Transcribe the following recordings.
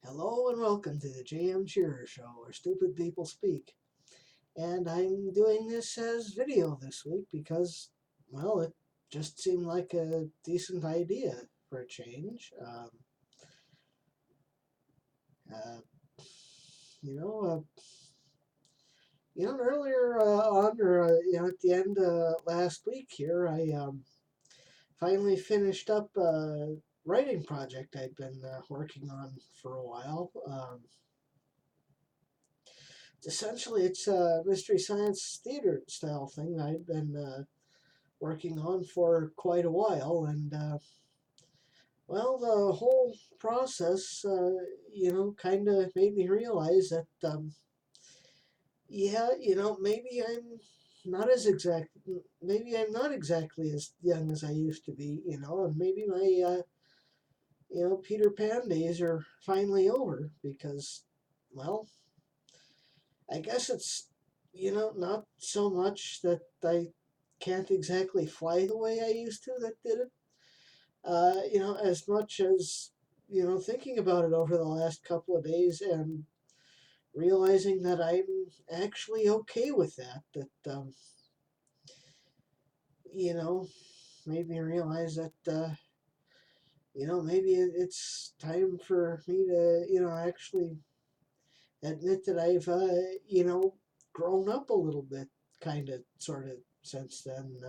Hello and welcome to the JMShearer show where stupid people speak. And I'm doing this as video this week because, well, it just seemed like a decent idea for a change. Uh, you know, uh, Earlier on, or at the end last week here, I finally finished up a writing project I'd been working on for a while. Essentially, it's a mystery science theater style thing that I've been working on for quite a while, and well, the whole process, kind of made me realize that, yeah, maybe maybe I'm not exactly as young as I used to be, and maybe my, Peter Pan days are finally over because, well, I guess it's, not so much that I can't exactly fly the way I used to that did it. As much as, thinking about it over the last couple of days and realizing that I'm actually okay with that, you know, made me realize that, maybe it's time for me to, actually admit that I've, grown up a little bit, kind of, sort of, since then.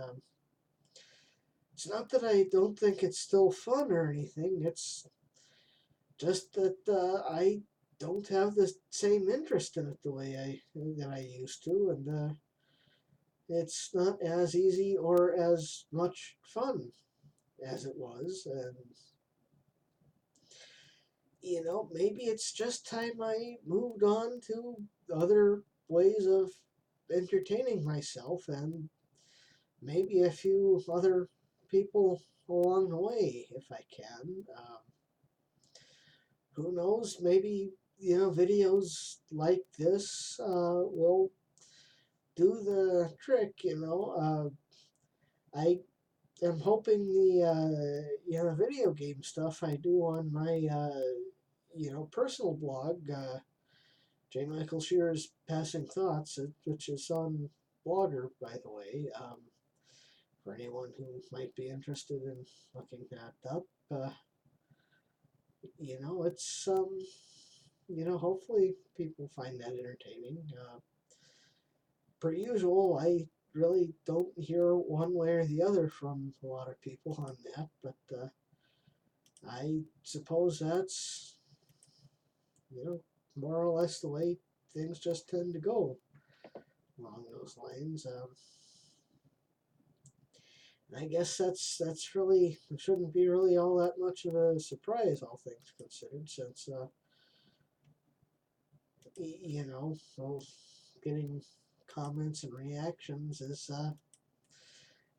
It's not that I don't think it's still fun or anything. It's just that I don't have the same interest in it the way I used to, and it's not as easy or as much fun as it was. And maybe it's just time I moved on to other ways of entertaining myself and maybe a few other people along the way if I can. Who knows? Maybe videos like this will do the trick. I am hoping the video game stuff I do on my personal blog, JMShearer's Passing Thoughts, which is on Blogger, by the way. For anyone who might be interested in looking that up. It's hopefully people find that entertaining. Per usual, I really don't hear one way or the other from a lot of people on that, but I suppose that's more or less the way things just tend to go along those lines. And I guess that's really shouldn't be really all that much of a surprise, all things considered, since so getting comments and reactions is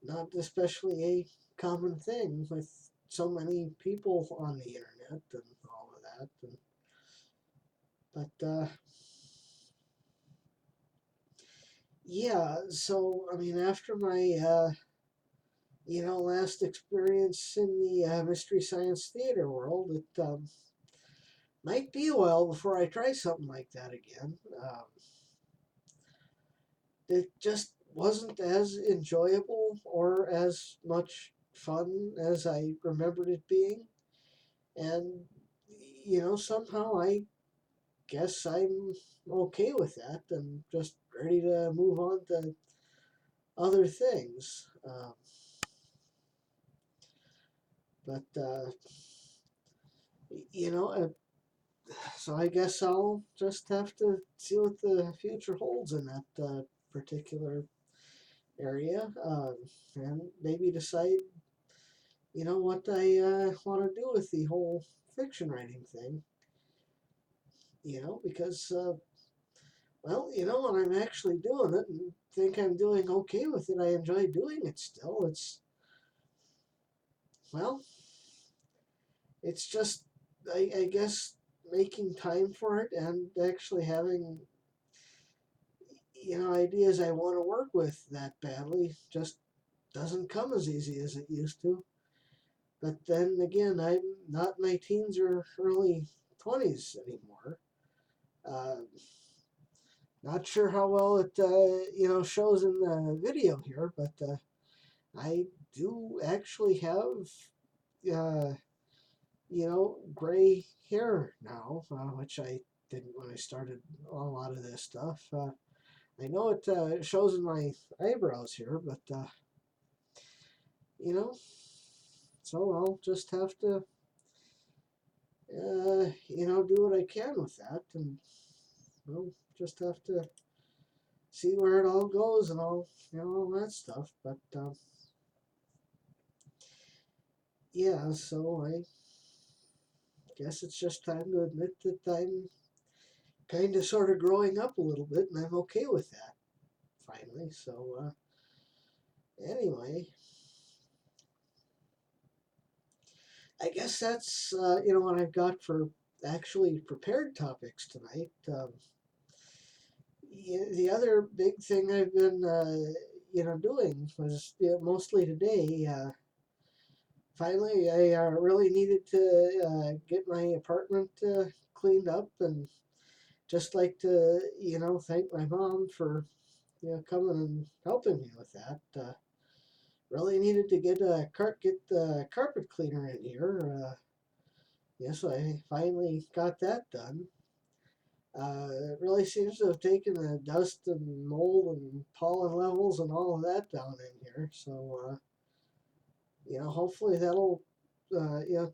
not especially a common thing with so many people on the internet and all of that. But yeah, so I mean, after my last experience in the mystery science theater world, it might be a while before I try something like that again. It just wasn't as enjoyable or as much fun as I remembered it being. And, somehow I guess I'm okay with that and just ready to move on to other things. But, you know, uh, so I guess I'll just have to see what the future holds in that particular area, and maybe decide, what I want to do with the whole fiction writing thing. Because, well, when I'm actually doing it and think I'm doing okay with it, I enjoy doing it still. Well, it's just, I guess, making time for it and actually having, ideas I want to work with that badly just doesn't come as easy as it used to. But then again, I'm not in my teens or early 20s anymore. Uh, Not sure how well it shows in the video here, but I do actually have uh, gray hair now, which I didn't when I started a lot of this stuff. I know it shows in my eyebrows here, but you know, so I'll just have to do what I can with that, and we'll just have to see where it all goes and all that stuff. But yeah, so I guess it's just time to admit that I'm kind of sort of growing up a little bit, and I'm okay with that finally. So anyway, I guess that's what I've got for actually prepared topics tonight. The other big thing I've been doing was mostly today. Finally, I really needed to get my apartment cleaned up, and just like to thank my mom for coming and helping me with that. Really needed to get the carpet cleaner in here. So I finally got that done. It really seems to have taken the dust and mold and pollen levels and all of that down in here. So hopefully that'll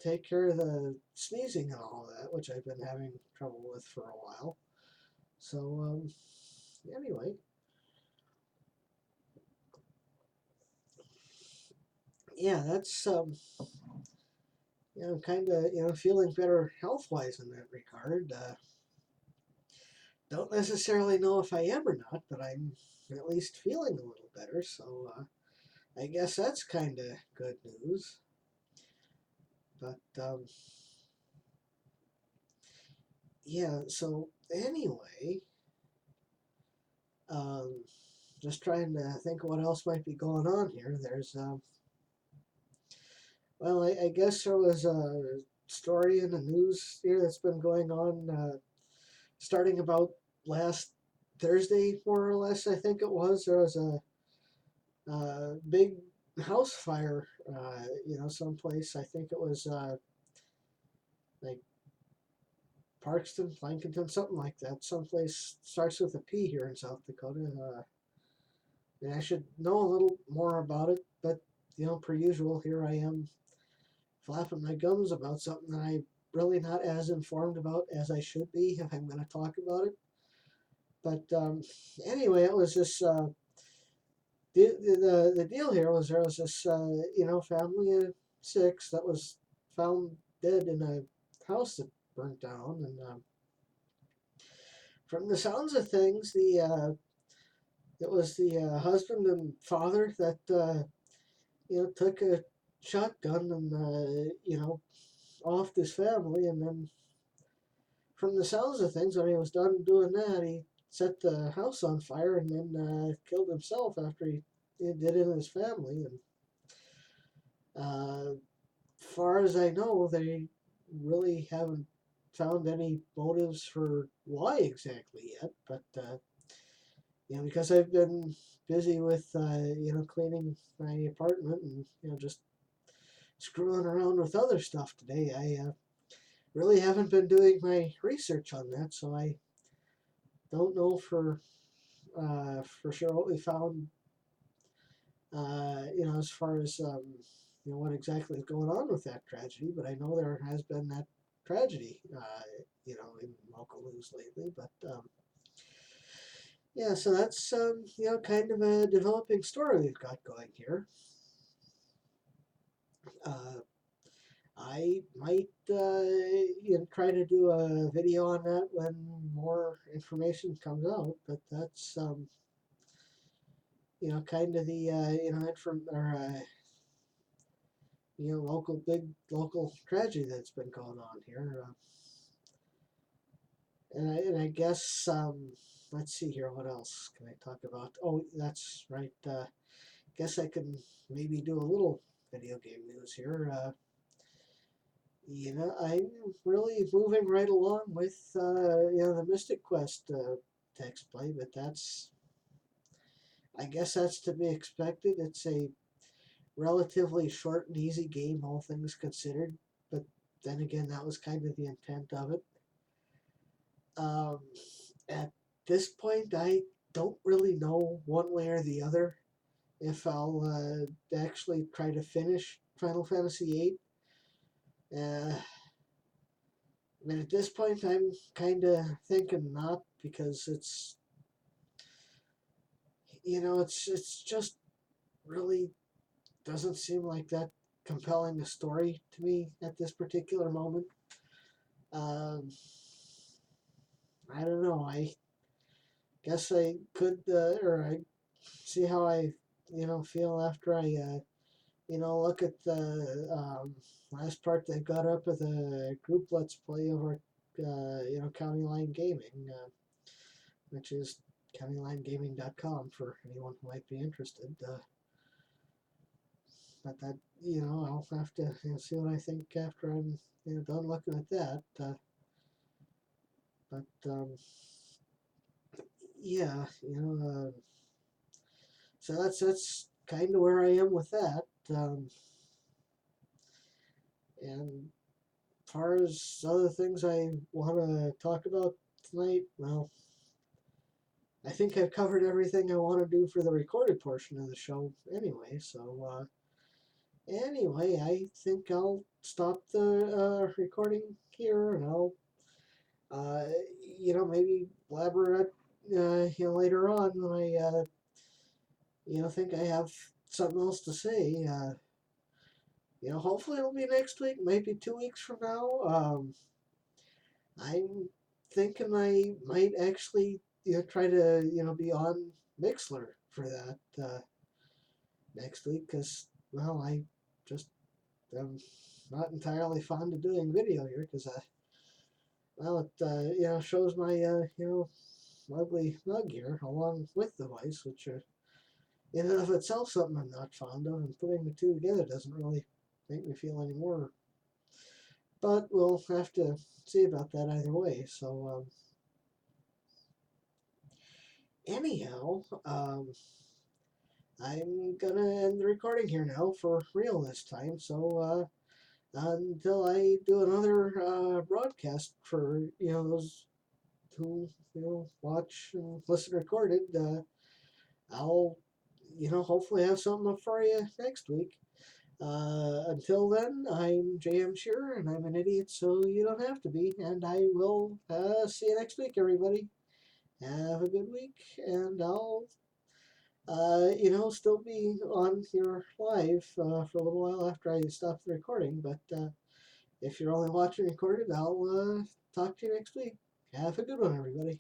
take care of the sneezing and all of that, which I've been having trouble with for a while. So anyway, yeah, that's kind of feeling better health wise in that regard. Don't necessarily know if I am or not, but I'm at least feeling a little better. So I guess that's kind of good news. But yeah, so anyway, um, just trying to think of what else might be going on here. There's, well, I guess there was a story in the news here that's been going on starting about last Thursday, more or less, I think it was. There was a big house fire, someplace. I think it was like Parkston, Plankinton, something like that. Someplace starts with a P here in South Dakota. And I should know a little more about it, but per usual, here I am flapping my gums about something that I'm really not as informed about as I should be if I'm going to talk about it. But anyway, it was this. The deal here was there was this family of six that was found dead in a house that burnt down, and from the sounds of things, it was the husband and father that took a shotgun and offed his family, and then from the sounds of things, when he was done doing that, he set the house on fire and then killed himself after he did it in his family. And far as I know, they really haven't found any motives for why exactly yet. But because I've been busy with cleaning my apartment and just screwing around with other stuff today, I really haven't been doing my research on that, so I don't know for sure what we found. As far as what exactly is going on with that tragedy, but I know there has been that tragedy, in local news lately. But yeah, so that's kind of a developing story we've got going here. Uh, I might try to do a video on that when more information comes out, but that's kind of the inform or big local tragedy that's been going on here. And I guess let's see here, what else can I talk about? Oh, that's right. Guess I can maybe do a little video game news here. I'm really moving right along with the Mystic Quest text play, but I guess that's to be expected. It's a relatively short and easy game, all things considered. But then again, that was kind of the intent of it. Um, at this point, I don't really know one way or the other if I'll actually try to finish Final Fantasy VIII. I mean, at this point, I'm kind of thinking not because it's just really doesn't seem like that compelling a story to me at this particular moment. Um, I don't know. I guess I could, or I see how I, feel after I, look at the last part they got up with a group let's play over at, County Line Gaming, which is countylinegaming.com for anyone who might be interested. But that, I'll have to see what I think after I'm done looking at that. But yeah, so that's kind of where I am with that. And as far as other things I want to talk about tonight, well, I think I've covered everything I want to do for the recorded portion of the show anyway. So anyway, I think I'll stop the recording here, and I'll uh, maybe blabber it later on when I think I have something else to say. Hopefully it'll be next week, maybe 2 weeks from now. I'm thinking I might actually try to be on Mixler for that next week because well I just am not entirely fond of doing video here because it shows my ugly mug here along with the voice, which are in and of itself something I'm not fond of, and putting the two together doesn't really make me feel any more. But we'll have to see about that either way. So anyhow, I'm gonna end the recording here now for real this time. So until I do another broadcast for those who watch and listen recorded, I'll hopefully have something up for you next week. Until then, I'm JMShearer, and I'm an idiot, so you don't have to be. And I will see you next week, everybody. Have a good week, and I'll still be on here live for a little while after I stop the recording. But if you're only watching recorded, I'll talk to you next week. Have a good one, everybody.